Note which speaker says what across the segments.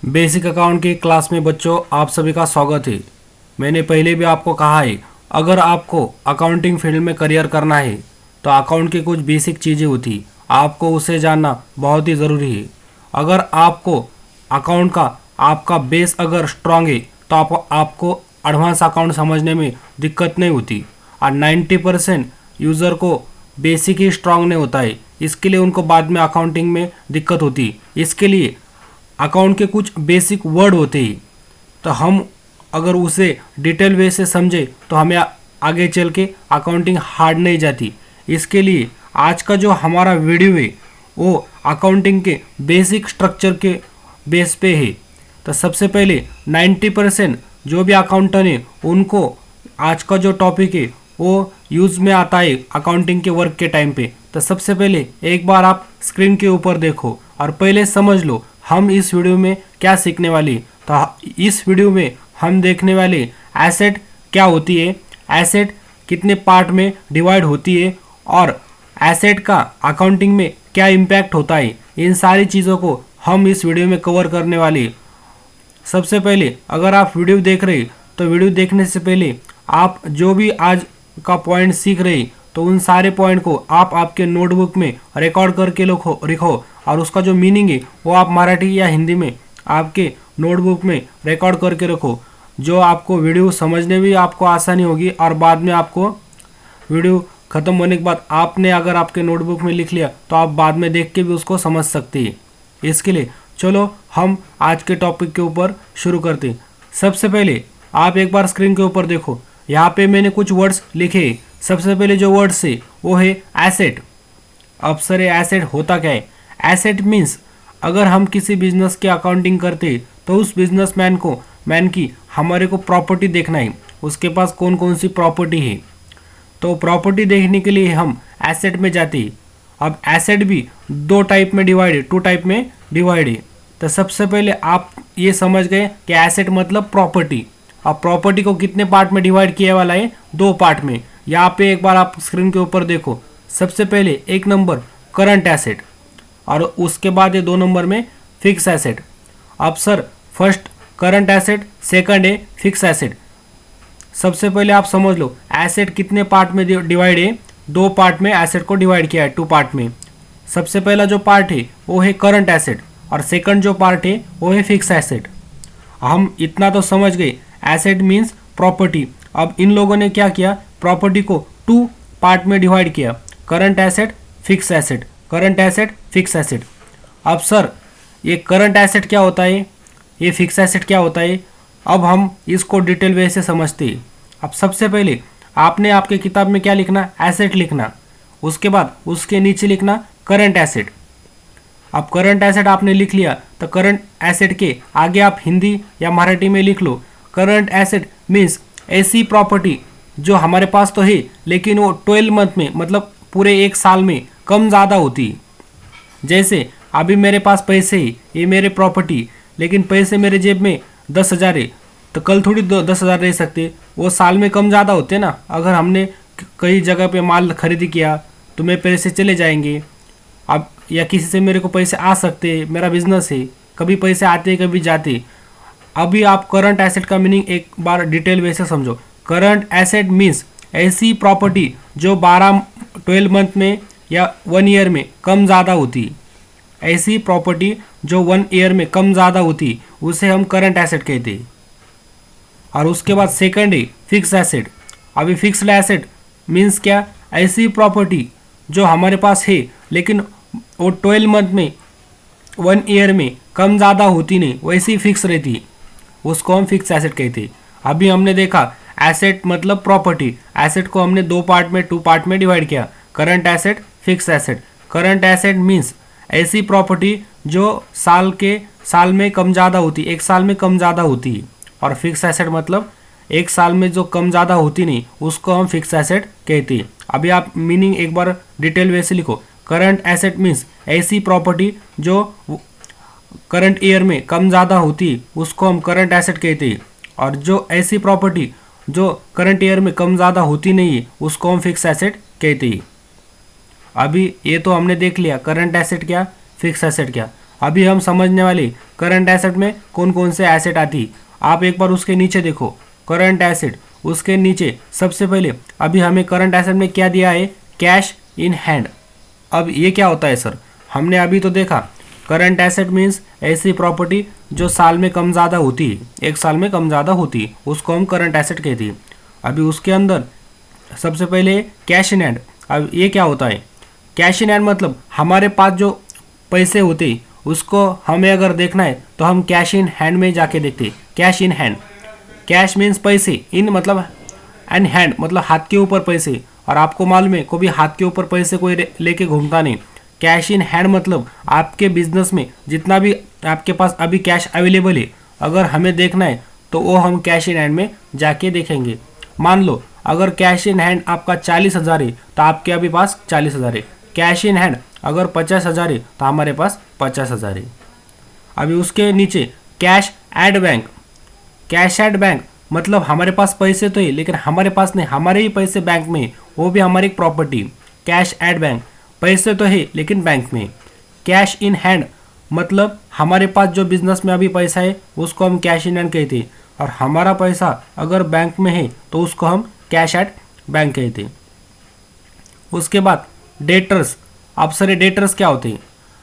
Speaker 1: Basic account की class में बच्चों आप सभी का स्वागत है। मैंने पहले भी आपको कहा है, अगर आपको अकाउंटिंग फील्ड में करियर करना है तो अकाउंट की कुछ बेसिक चीज़ें होती, आपको उसे जानना बहुत ही ज़रूरी है। अगर आपको अकाउंट का आपका बेस अगर स्ट्रांग है तो आपको एडवांस अकाउंट समझने में दिक्कत नहीं होती। और 90% यूज़र को बेसिक ही स्ट्रांग नहीं होता है, इसके लिए उनको बाद में अकाउंटिंग में दिक्कत होती। इसके लिए अकाउंट के कुछ बेसिक वर्ड होते हैं, तो हम अगर उसे डिटेल वे से समझे तो हमें आगे चल के अकाउंटिंग हार्ड नहीं जाती। इसके लिए आज का जो हमारा वीडियो है वो अकाउंटिंग के बेसिक स्ट्रक्चर के बेस पे है। तो सबसे पहले 90% जो भी अकाउंटेंट है उनको आज का जो टॉपिक है वो यूज़ में आता है अकाउंटिंग के वर्क के टाइम पे। तो सबसे पहले एक बार आप स्क्रीन के ऊपर देखो और पहले समझ लो हम इस वीडियो में क्या सीखने वाले। तो इस वीडियो में हम देखने वाले एसेट क्या होती है, एसेट कितने पार्ट में डिवाइड होती है और एसेट का अकाउंटिंग में क्या इम्पैक्ट होता है। इन सारी चीज़ों को हम इस वीडियो में कवर करने वाले। सबसे पहले अगर आप वीडियो देख रहे तो वीडियो देखने से पहले आप जो भी आज का पॉइंट सीख रहे तो उन सारे पॉइंट को आप आपके नोटबुक में रिकॉर्ड करके लिखो और उसका जो मीनिंग है वो आप मराठी या हिंदी में आपके नोटबुक में रिकॉर्ड करके रखो, जो आपको वीडियो समझने में आपको आसानी होगी और बाद में आपको वीडियो ख़त्म होने के बाद आपने अगर आपके नोटबुक में लिख लिया तो आप बाद में देख के भी उसको समझ सकते हैं। इसके लिए चलो हम आज के टॉपिक के ऊपर शुरू करते हैं। सबसे पहले आप एक बार स्क्रीन के ऊपर देखो, यहाँ पे मैंने कुछ वर्ड्स लिखे। सबसे पहले जो वर्ड्स है वो है एसेट। अब सर ये एसेट होता क्या है? एसेट मीन्स अगर हम किसी बिजनेस की अकाउंटिंग करते तो उस बिजनेसमैन की हमारे को प्रॉपर्टी देखना है, उसके पास कौन कौन सी प्रॉपर्टी है। तो प्रॉपर्टी देखने के लिए हम एसेट में जाते हैं। अब एसेट भी टू टाइप में डिवाइड है। तो सबसे पहले आप ये समझ गए कि एसेट मतलब प्रॉपर्टी। अब प्रॉपर्टी को कितने पार्ट में डिवाइड किया वाला है? 2 पार्ट में। यहाँ पे एक बार आप स्क्रीन के ऊपर देखो, सबसे पहले 1 नंबर करंट एसेट और उसके बाद ये 2 नंबर में फिक्स एसेट। अब sir first current asset, second है फिक्स एसेट। सबसे पहले आप समझ लो एसेट कितने पार्ट में डिवाइड है? 2 पार्ट में एसेट को डिवाइड किया है, 2 पार्ट में। सबसे पहला जो पार्ट है वो है करंट एसेट और सेकंड जो पार्ट है वो है फिक्स एसेट। हम इतना तो समझ गए, एसेट मीन्स प्रॉपर्टी। अब इन लोगों ने क्या किया, प्रॉपर्टी को 2 पार्ट में डिवाइड किया, current asset, fix asset, current asset, fix asset. अब सर ये करंट एसेट क्या होता है, ये फिक्स एसेट क्या होता है, अब हम इसको डिटेल वे से समझते हैं। अब सबसे पहले आपने आपके किताब में क्या लिखना, एसेट लिखना, उसके बाद उसके नीचे लिखना करंट एसेट। अब करंट एसेट आपने लिख लिया तो करंट एसेट के आगे आप हिंदी या मराठी में लिख लो, करंट एसेट मीन्स ऐसी प्रॉपर्टी जो हमारे पास तो है लेकिन वो 12 मंथ में मतलब पूरे 1 साल में कम ज़्यादा होती। जैसे अभी मेरे पास पैसे है, ये मेरे प्रॉपर्टी, लेकिन पैसे मेरे जेब में 10,000 है तो कल थोड़ी 10,000 रह सकते, वो साल में कम ज़्यादा होते ना। अगर हमने कई जगह पे माल खरीदी किया तो मेरे पैसे चले जाएंगे। अब या किसी से मेरे को पैसे आ सकते, मेरा बिजनेस है, कभी पैसे आते कभी जाते। अभी आप करंट एसेट का मीनिंग एक बार डिटेल वे से समझो। करंट एसेट मीन्स ऐसी प्रॉपर्टी जो 12 मंथ में या 1 ईयर में कम ज़्यादा होती। ऐसी प्रॉपर्टी जो 1 ईयर में कम ज़्यादा होती उसे हम करंट एसेट कहते हैं। और उसके बाद सेकंड है फिक्स एसेट। अभी फिक्स्ड एसेट मीन्स क्या, ऐसी प्रॉपर्टी जो हमारे पास है लेकिन वो 12 मंथ में 1 ईयर में कम ज़्यादा होती नहीं, वैसी फिक्स रहती, उसको हम फिक्स एसेट कहते हैं। अभी हमने देखा एसेट मतलब प्रॉपर्टी, एसेट को हमने 2 पार्ट में डिवाइड किया, current asset, fix asset. Current asset means ऐसी प्रॉपर्टी जो साल में कम ज़्यादा होती, 1 साल में कम ज़्यादा होती। और फिक्स एसेट मतलब 1 साल में जो कम ज़्यादा होती नहीं, उसको हम फिक्स एसेट कहते हैं। अभी आप मीनिंग एक बार डिटेल वे से लिखो, करंट एसेट मीन्स ऐसी प्रॉपर्टी जो करंट ईयर में कम ज़्यादा होती उसको हम करंट एसेट कहते हैं। और जो ऐसी प्रॉपर्टी जो करंट ईयर में कम ज़्यादा होती नहीं है उसको हम फिक्स एसेट कहते हैं। अभी ये तो हमने देख लिया करंट एसेट क्या, फिक्स एसेट क्या। अभी हम समझने वाले करंट एसेट में कौन कौन से एसेट आती, आप एक बार उसके नीचे देखो, करंट एसेट, उसके नीचे सबसे पहले अभी हमें करंट एसेट में क्या दिया है, कैश इन हैंड। अब ये क्या होता है सर, हमने अभी तो देखा करंट एसेट मीन्स ऐसी प्रॉपर्टी जो साल में कम ज़्यादा होती है, एक साल में कम ज़्यादा होती है, उसको हम करंट एसेट कहते हैं। अभी उसके अंदर सबसे पहले कैश इन हैंड। अब ये क्या होता है, कैश इन हैंड मतलब हमारे पास जो पैसे होते हैं उसको हमें अगर देखना है तो हम कैश इन हैंड में जाके देखते हैं। Cash in hand, cash means पैसे, इन मतलब एंड हैंड मतलब हाथ के ऊपर पैसे, और आपको मालूम है कभी हाथ के ऊपर पैसे कोई लेके घूमता नहीं। कैश इन हैंड मतलब आपके बिजनेस में जितना भी आपके पास अभी कैश अवेलेबल है, अगर हमें देखना है तो वो हम कैश इन हैंड में जाके देखेंगे। मान लो अगर कैश इन हैंड आपका 40,000 है तो आपके अभी पास 40,000 है। कैश इन हैंड अगर 50,000 है तो हमारे पास 50,000 है। अभी उसके नीचे cash at bank. Cash at bank मतलब हमारे पास पैसे तो है लेकिन हमारे पास नहीं, हमारे ही पैसे बैंक में है, वो भी हमारी एक प्रॉपर्टी। कैश एट बैंक, पैसे तो है लेकिन बैंक में। कैश इन हैंड मतलब हमारे पास जो बिजनेस में अभी पैसा है उसको हम कैश इन हैंड कहते हैं, और हमारा पैसा अगर बैंक में है तो उसको हम कैश एट बैंक कहते हैं। उसके बाद डेटर्स। अब सर डेटर्स क्या होते हैं,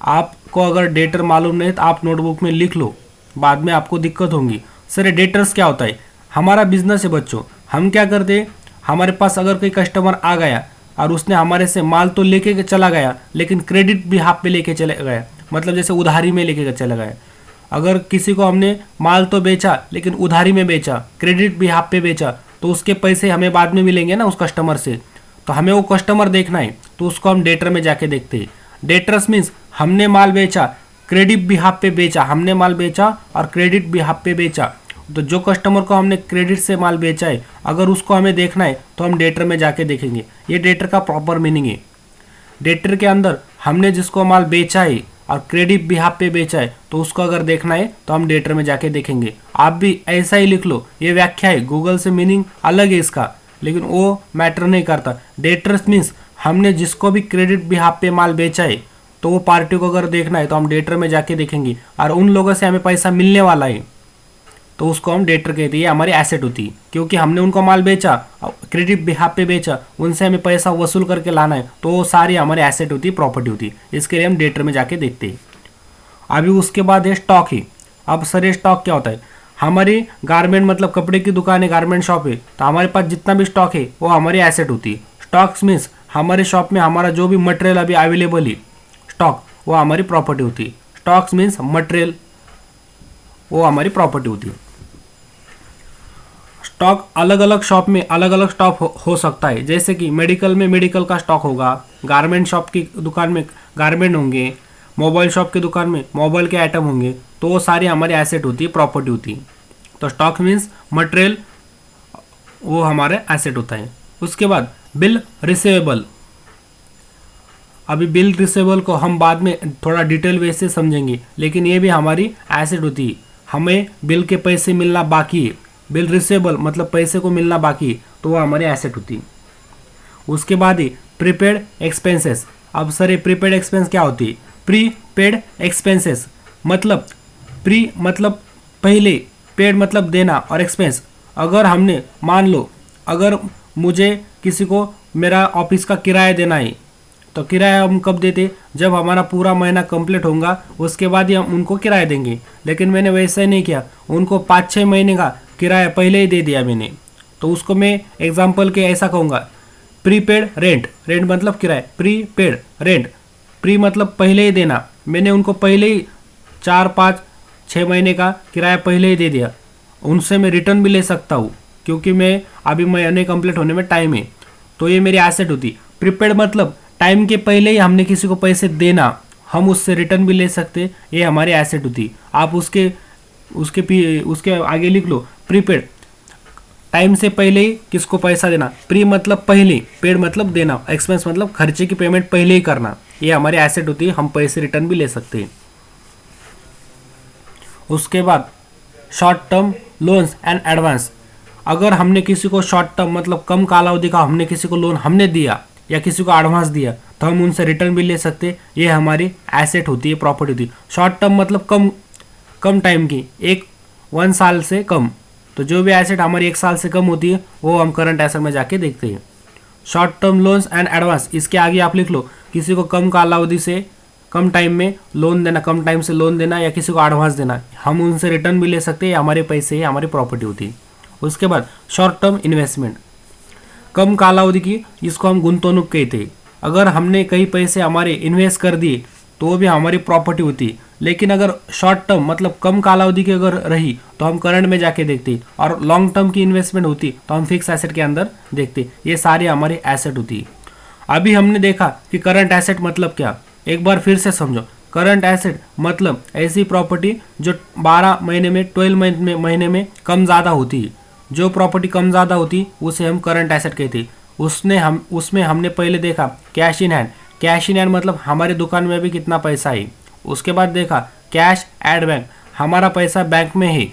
Speaker 1: आपको अगर डेटर मालूम नहीं तो आप नोटबुक में लिख लो, बाद में आपको दिक्कत होगी। सर डेटर्स क्या होता है, हमारा बिजनेस है बच्चों, हम क्या करते हैं, हमारे पास अगर कोई कस्टमर आ गया और उसने हमारे से माल तो लेके चला गया लेकिन क्रेडिट भी हाथ पे लेके चले गया, मतलब जैसे उधारी में लेके चला गया। अगर किसी को हमने माल तो बेचा लेकिन उधारी में बेचा, क्रेडिट भी हाथ पे बेचा, तो उसके पैसे हमें बाद में मिलेंगे ना उस कस्टमर से, तो हमें वो कस्टमर देखना है तो उसको हम डेटर में जाके देखते हैं। डेटर्स मीन्स हमने माल बेचा, क्रेडिट भी हाथ पे बेचा, हमने माल बेचा और क्रेडिट भी हाथ पे बेचा, तो जो कस्टमर को हमने क्रेडिट से माल बेचा है अगर उसको हमें देखना है तो हम डेटर में जाके देखेंगे। ये डेटर का प्रॉपर मीनिंग है। डेटर के अंदर हमने जिसको माल बेचा है और क्रेडिट भी हाथ पे बेचा है तो उसको अगर देखना है तो हम डेटर में जाके देखेंगे। आप भी ऐसा ही लिख लो, ये व्याख्या है, गूगल से मीनिंग अलग है इसका, लेकिन वो मैटर नहीं करता। डेटर्स मीन्स हमने जिसको भी क्रेडिट भी हाथ पे माल बेचा है तो वो पार्टी को अगर देखना है तो हम डेटर में जाके देखेंगे, और उन लोगों से हमें पैसा मिलने वाला है तो उसको हम डेटर कहते हैं, हमारी एसेट होती है, क्योंकि हमने उनको माल बेचा, क्रेडिट भी हाथ पे बेचा, उनसे हमें पैसा वसूल करके लाना है तो वो सारी हमारी एसेट होती है, प्रॉपर्टी होती है, इसके लिए हम डेटर में जाके देखते हैं। अभी उसके बाद है स्टॉक है। अब सर ये स्टॉक क्या होता है, हमारी गारमेंट मतलब कपड़े की दुकान है, गारमेंट शॉप है, तो हमारे पास जितना भी स्टॉक है वो हमारी एसेट होती है। स्टॉक्स मीन्स हमारे शॉप में हमारा जो भी मटेरियल अभी अवेलेबल है स्टॉक, वो हमारी प्रॉपर्टी होती है। स्टॉक्स मीन्स मटेरियल, वो हमारी प्रॉपर्टी होती है। स्टॉक अलग अलग शॉप में अलग अलग स्टॉक हो सकता है, जैसे कि मेडिकल में मेडिकल का स्टॉक होगा, गारमेंट शॉप की दुकान में गारमेंट होंगे, मोबाइल शॉप की दुकान में मोबाइल के आइटम होंगे, तो वो सारी हमारी एसेट होती है, प्रॉपर्टी होती है। तो स्टॉक मीन्स मटेरियल, वो हमारे एसेट होता है। उसके बाद बिल रिसीवेबल। अभी बिल रिसीवेबल को हम बाद में थोड़ा डिटेल वे से समझेंगे, लेकिन ये भी हमारी एसेट होती है, हमें बिल के पैसे मिलना बाकी है। बिल रिसीवेबल मतलब पैसे को मिलना बाकी है, तो वो हमारी एसेट होती है। उसके बाद ही प्रीपेड एक्सपेंसेस। अब सर ये प्रीपेड एक्सपेंस क्या होती है, प्री पेड एक्सपेंसेस मतलब प्री मतलब पहले, पेड मतलब देना, और एक्सपेंस अगर हमने मान लो अगर मुझे किसी को मेरा ऑफिस का किराया देना है तो किराया हम कब देते, जब हमारा पूरा महीना कंप्लीट होगा उसके बाद ही हम उनको किराया देंगे, लेकिन मैंने वैसा ही नहीं किया, उनको 5-6 महीने का किराया पहले ही दे दिया मैंने, तो उसको मैं एग्जाम्पल के ऐसा कहूँगा, प्रीपेड रेंट। रेंट मतलब किराया, प्रीपेड रेंट, प्री मतलब पहले ही देना, मैंने उनको पहले ही 4-5-6 महीने का किराया पहले ही दे दिया, उनसे मैं रिटर्न भी ले सकता हूँ क्योंकि मैं अभी महीने कंप्लीट होने में टाइम है, तो ये मेरी एसेट होती। प्रीपेड मतलब टाइम के पहले ही हमने किसी को पैसे देना, हम उससे रिटर्न भी ले सकते, ये हमारी एसेट होती। आप उसके आगे लिख लो प्रीपेड, टाइम से पहले ही किसको पैसा देना, प्री मतलब पहले, पेड मतलब देना, एक्सपेंस मतलब खर्चे की पेमेंट पहले ही करना, ये हमारी एसेट होती है, हम पैसे रिटर्न भी ले सकते हैं। उसके बाद short term loans and advance. अगर हमने किसी को शॉर्ट टर्म मतलब कम कालावधि का हमने किसी को लोन हमने दिया या किसी को एडवांस दिया तो हम उनसे रिटर्न भी ले सकते, ये हमारी एसेट होती है, प्रॉपर्टी होती है। शॉर्ट टर्म मतलब कम टाइम की, 1 साल से कम, तो जो भी एसेट हमारी 1 साल से कम होती है वो हम करंट एसेट में जाके देखते हैं। Short term loans and advance, इसके आगे आप लिख लो किसी को कम कालावधि से कम टाइम में लोन देना, कम टाइम से लोन देना या किसी को एडवांस देना, हम उनसे रिटर्न भी ले सकते हैं, हमारे पैसे हमारी प्रॉपर्टी होती है। उसके बाद शॉर्ट टर्म इन्वेस्टमेंट, कम कालावधि की, इसको हम गुंतवणूक कहते हैं। अगर हमने कई पैसे हमारे इन्वेस्ट कर दिए तो वो भी हमारी प्रॉपर्टी होती है, लेकिन अगर शॉर्ट टर्म मतलब कम कालावधि की अगर रही तो हम करंट में जाके देखते हैं, और लॉन्ग टर्म की इन्वेस्टमेंट होती तो हम फिक्स एसेट के अंदर देखते हैं। ये सारी हमारी एसेट होती है। अभी हमने देखा कि करंट एसेट मतलब क्या, एक बार फिर से समझो। करंट एसेट मतलब ऐसी प्रॉपर्टी जो 12 महीने में 12 महीने में कम ज़्यादा होती है। जो प्रॉपर्टी कम ज़्यादा होती उसे हम करंट एसेट कहते हैं। उसमें हमने पहले देखा cash in hand. Cash in hand मतलब हमारे दुकान में भी कितना पैसा है। उसके बाद देखा कैश एट बैंक, हमारा पैसा बैंक में है।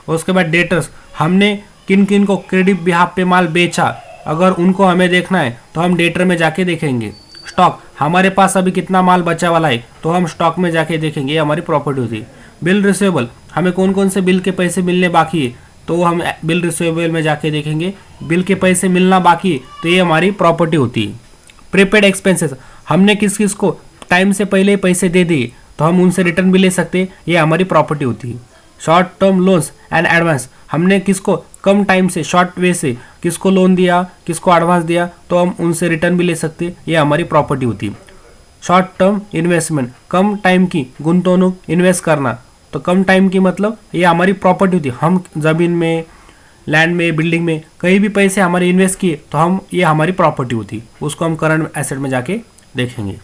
Speaker 1: उसके बाद डेटर्स, हमने किन किन को क्रेडिट बिहाफ पे माल बेचा, अगर उनको हमें देखना है तो हम डेटर में जाके देखेंगे। स्टॉक, हमारे पास अभी कितना माल बचा वाला है तो हम स्टॉक में जाके देखेंगे, ये हमारी प्रॉपर्टी होती है। बिल रिसीवेबल, हमें कौन कौन से बिल के पैसे मिलने बाकी है तो हम बिल रिसीवेबल में जाके देखेंगे। बिल के पैसे मिलना बाकी है तो ये हमारी प्रॉपर्टी होती है। प्रीपेड एक्सपेंसेस, हमने किस किस को टाइम से पहले पैसे दे दिए तो हम उनसे रिटर्न भी ले सकते हैं, ये हमारी प्रॉपर्टी होती है। Short term loans and advance, हमने किसको कम टाइम से शॉर्ट वे से किसको लोन दिया, किसको एडवांस दिया तो हम उनसे रिटर्न भी ले सकते हैं, ये हमारी प्रॉपर्टी होती है। शॉर्ट टर्म इन्वेस्टमेंट, कम टाइम की गुंतवणूक, इन्वेस्ट करना, तो कम टाइम की मतलब ये हमारी प्रॉपर्टी होती है। हम ज़मीन में, लैंड में, बिल्डिंग में कहीं भी पैसे हमारे इन्वेस्ट किए तो हम ये हमारी प्रॉपर्टी होती है, उसको हम करंट एसेट में जाके देखेंगे।